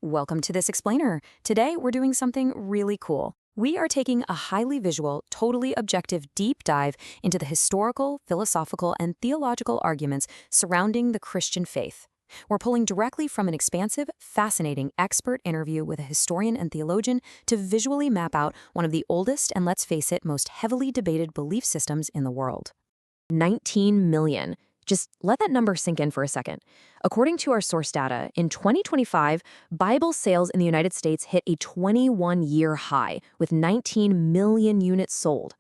Welcome to This Explainer. Today, we're doing something really cool. We are taking a highly visual, totally objective deep dive into the historical, philosophical, and theological arguments surrounding the Christian faith. We're pulling directly from an expansive, fascinating expert interview with a historian and theologian to visually map out one of the oldest and, let's face it, most heavily debated belief systems in the world. 19 million. Just let that number sink in for a second. According to our source data, in 2025, Bible sales in the United States hit a 21-year high, with 19 million units sold.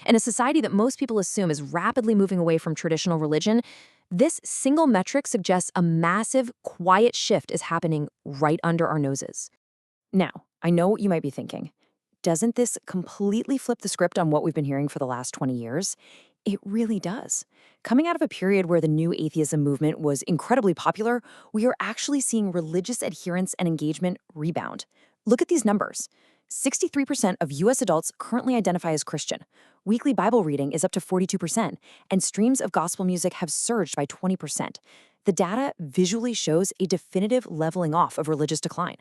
In a society that most people assume is rapidly moving away from traditional religion, this single metric suggests a massive, quiet shift is happening right under our noses. Now, I know what you might be thinking. Doesn't this completely flip the script on what we've been hearing for the last 20 years? It really does. Coming out of a period where the new atheism movement was incredibly popular, we are actually seeing religious adherence and engagement rebound. Look at these numbers. 63% of U.S. adults currently identify as Christian. Weekly Bible reading is up to 42%, and streams of gospel music have surged by 20%. The data visually shows a definitive leveling off of religious decline.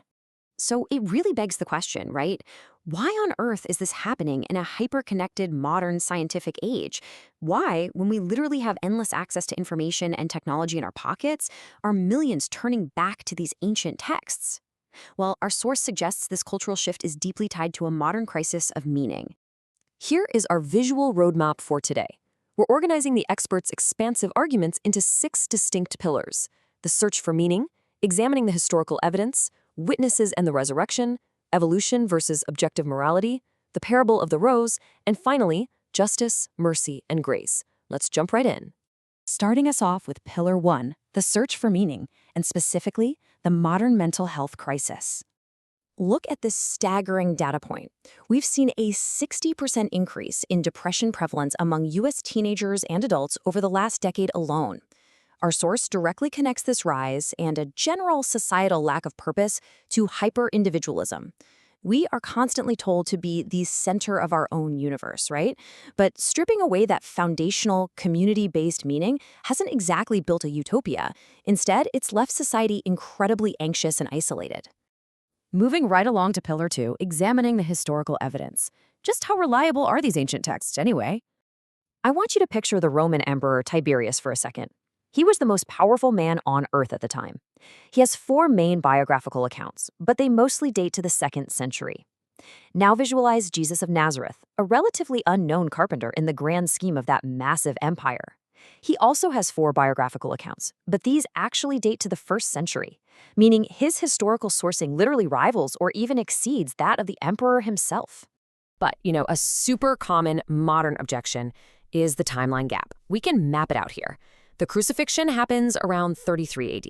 So it really begs the question, right? Why on earth is this happening in a hyper-connected modern scientific age? Why, when we literally have endless access to information and technology in our pockets, are millions turning back to these ancient texts? Well, our source suggests this cultural shift is deeply tied to a modern crisis of meaning. Here is our visual roadmap for today. We're organizing the experts' expansive arguments into 6 distinct pillars: the search for meaning, examining the historical evidence, witnesses and the resurrection, evolution versus objective morality, the parable of the rose, and finally, justice, mercy, and grace. Let's jump right in. Starting us off with Pillar 1, the search for meaning, and specifically, the modern mental health crisis. Look at this staggering data point. We've seen a 60% increase in depression prevalence among U.S. teenagers and adults over the last decade alone. Our source directly connects this rise and a general societal lack of purpose to hyper-individualism. We are constantly told to be the center of our own universe, right? But stripping away that foundational, community-based meaning hasn't exactly built a utopia. Instead, it's left society incredibly anxious and isolated. Moving right along to Pillar 2, examining the historical evidence. Just how reliable are these ancient texts, anyway? I want you to picture the Roman Emperor Tiberius for a second. He was the most powerful man on Earth at the time. He has 4 main biographical accounts, but they mostly date to the 2nd century. Now visualize Jesus of Nazareth, a relatively unknown carpenter in the grand scheme of that massive empire. He also has 4 biographical accounts, but these actually date to the 1st century, meaning his historical sourcing literally rivals or even exceeds that of the emperor himself. But, a super common modern objection is the timeline gap. We can map it out here. The crucifixion happens around 33 AD.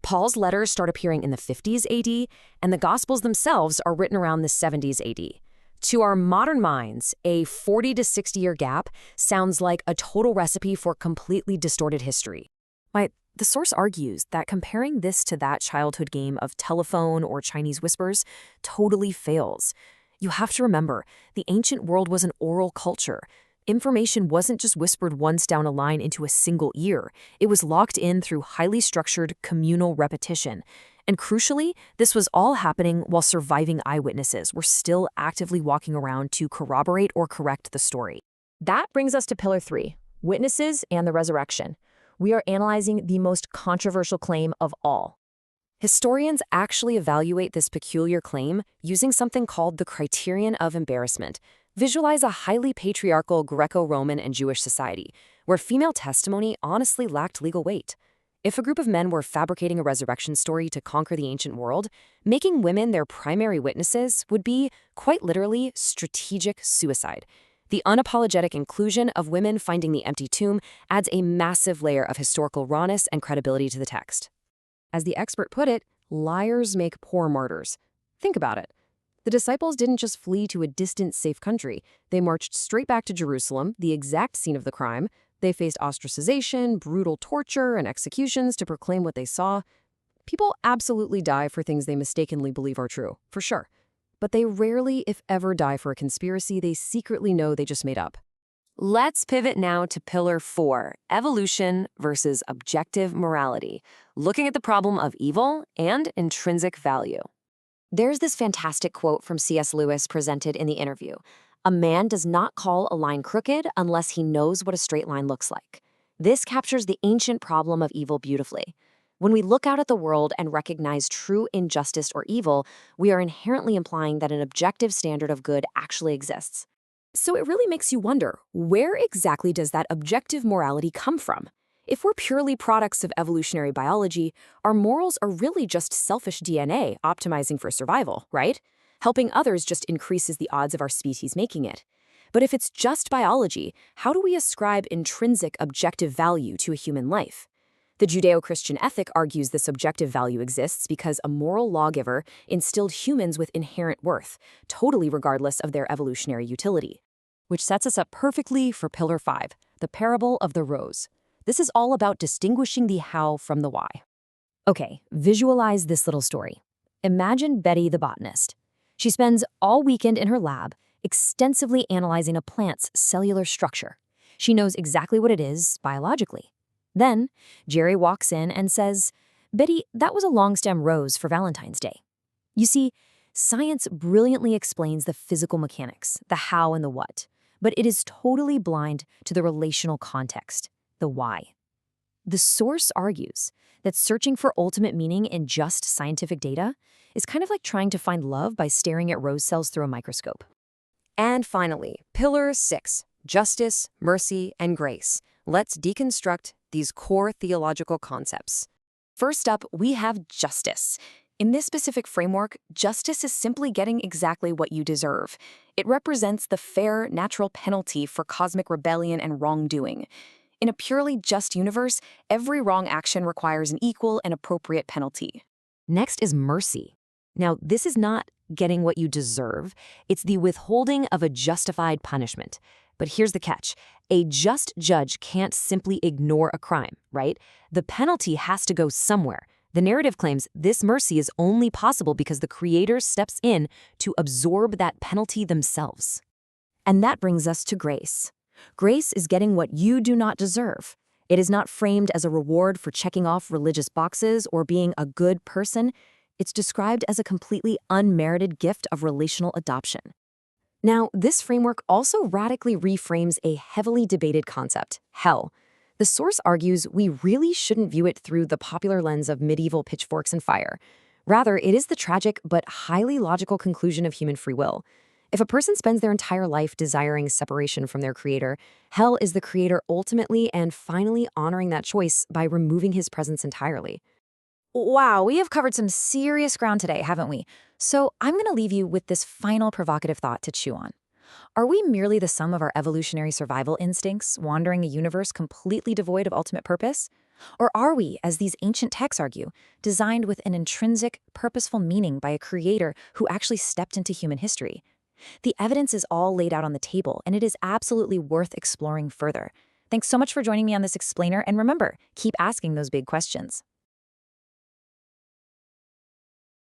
Paul's letters start appearing in the 50s AD, and the Gospels themselves are written around the 70s AD. To our modern minds, a 40 to 60-year gap sounds like a total recipe for completely distorted history. The source argues that comparing this to that childhood game of telephone or Chinese whispers totally fails. You have to remember, the ancient world was an oral culture. Information wasn't just whispered once down a line into a single ear. It was locked in through highly structured communal repetition. And crucially, this was all happening while surviving eyewitnesses were still actively walking around to corroborate or correct the story. That brings us to Pillar 3, witnesses and the resurrection. We are analyzing the most controversial claim of all. Historians actually evaluate this peculiar claim using something called the criterion of embarrassment. Visualize a highly patriarchal Greco-Roman and Jewish society, where female testimony honestly lacked legal weight. If a group of men were fabricating a resurrection story to conquer the ancient world, making women their primary witnesses would be, quite literally, strategic suicide. The unapologetic inclusion of women finding the empty tomb adds a massive layer of historical rawness and credibility to the text. As the expert put it, liars make poor martyrs. Think about it. The disciples didn't just flee to a distant, safe country. They marched straight back to Jerusalem, the exact scene of the crime. They faced ostracization, brutal torture, and executions to proclaim what they saw. People absolutely die for things they mistakenly believe are true, for sure. But they rarely, if ever, die for a conspiracy they secretly know they just made up. Let's pivot now to Pillar 4, evolution versus objective morality, looking at the problem of evil and intrinsic value. There's this fantastic quote from C.S. Lewis presented in the interview. A man does not call a line crooked unless he knows what a straight line looks like. This captures the ancient problem of evil beautifully. When we look out at the world and recognize true injustice or evil, we are inherently implying that an objective standard of good actually exists. So it really makes you wonder, where exactly does that objective morality come from? If we're purely products of evolutionary biology, our morals are really just selfish DNA optimizing for survival, right? Helping others just increases the odds of our species making it. But if it's just biology, how do we ascribe intrinsic objective value to a human life? The Judeo-Christian ethic argues this objective value exists because a moral lawgiver instilled humans with inherent worth, totally regardless of their evolutionary utility. Which sets us up perfectly for Pillar 5, the parable of the rose. This is all about distinguishing the how from the why. Okay, visualize this little story. Imagine Betty the botanist. She spends all weekend in her lab, extensively analyzing a plant's cellular structure. She knows exactly what it is biologically. Then, Jerry walks in and says, "Betty, that was a long-stem rose for Valentine's Day." You see, science brilliantly explains the physical mechanics, the how and the what, but it is totally blind to the relational context, the why. The source argues that searching for ultimate meaning in just scientific data is kind of like trying to find love by staring at rose cells through a microscope. And finally, Pillar 6, justice, mercy, and grace. Let's deconstruct these core theological concepts. First up, we have justice. In this specific framework, justice is simply getting exactly what you deserve. It represents the fair, natural penalty for cosmic rebellion and wrongdoing. In a purely just universe, every wrong action requires an equal and appropriate penalty. Next is mercy. Now, this is not getting what you deserve. It's the withholding of a justified punishment. But here's the catch. A just judge can't simply ignore a crime, right? The penalty has to go somewhere. The narrative claims this mercy is only possible because the creator steps in to absorb that penalty themselves. And that brings us to grace. Grace is getting what you do not deserve. It is not framed as a reward for checking off religious boxes or being a good person. It's described as a completely unmerited gift of relational adoption. Now, this framework also radically reframes a heavily debated concept, hell. The source argues we really shouldn't view it through the popular lens of medieval pitchforks and fire. Rather, it is the tragic but highly logical conclusion of human free will. If a person spends their entire life desiring separation from their creator, hell is the creator ultimately and finally honoring that choice by removing his presence entirely. Wow, we have covered some serious ground today, haven't we? So I'm going to leave you with this final provocative thought to chew on. Are we merely the sum of our evolutionary survival instincts, wandering a universe completely devoid of ultimate purpose? Or are we, as these ancient texts argue, designed with an intrinsic, purposeful meaning by a creator who actually stepped into human history? The evidence is all laid out on the table, and it is absolutely worth exploring further. Thanks so much for joining me on this explainer, and remember, keep asking those big questions.